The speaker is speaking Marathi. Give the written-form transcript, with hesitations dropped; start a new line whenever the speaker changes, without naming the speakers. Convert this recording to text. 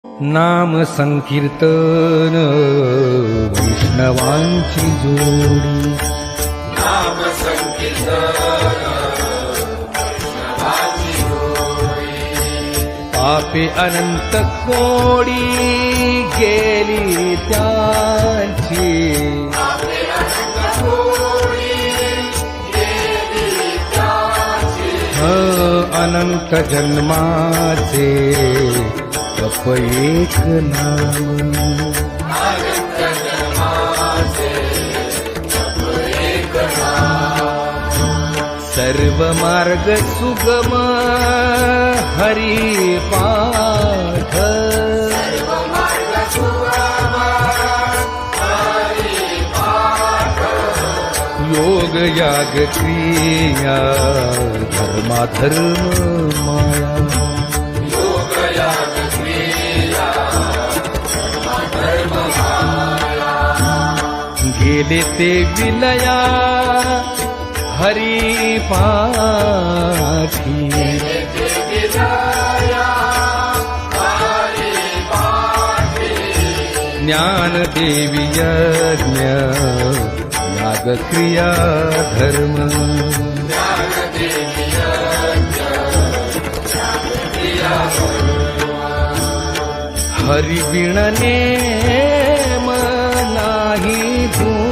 नाम संकीर्तन वैष्णवांची जोडी.
नाम संकीर्तन वैष्णवांची जोडी.
पापे अनंत कोडी गेली त्यांची.
पापे अनंत कोडी गेली त्यांची.
अनंत जन्माचे जप एक नाम.
अनंत जन्माचे जप एक नाम.
सर्व मार्ग सुगम हरी पाठ.
सर्व मार्ग सुगम हरी पाठ.
योग याग क्रिया धर्माधर्म माया.
योग याग क्रिया धर्म माया.
गेले ते विलया हरी पाठी.
विलया हरी पाठी.
ज्ञान देवी यज्ञ याग क्रिया धर्म.
ज्ञानदेवी यज्ञ याग क्रिया
हरी बिण नेम नाही धूम.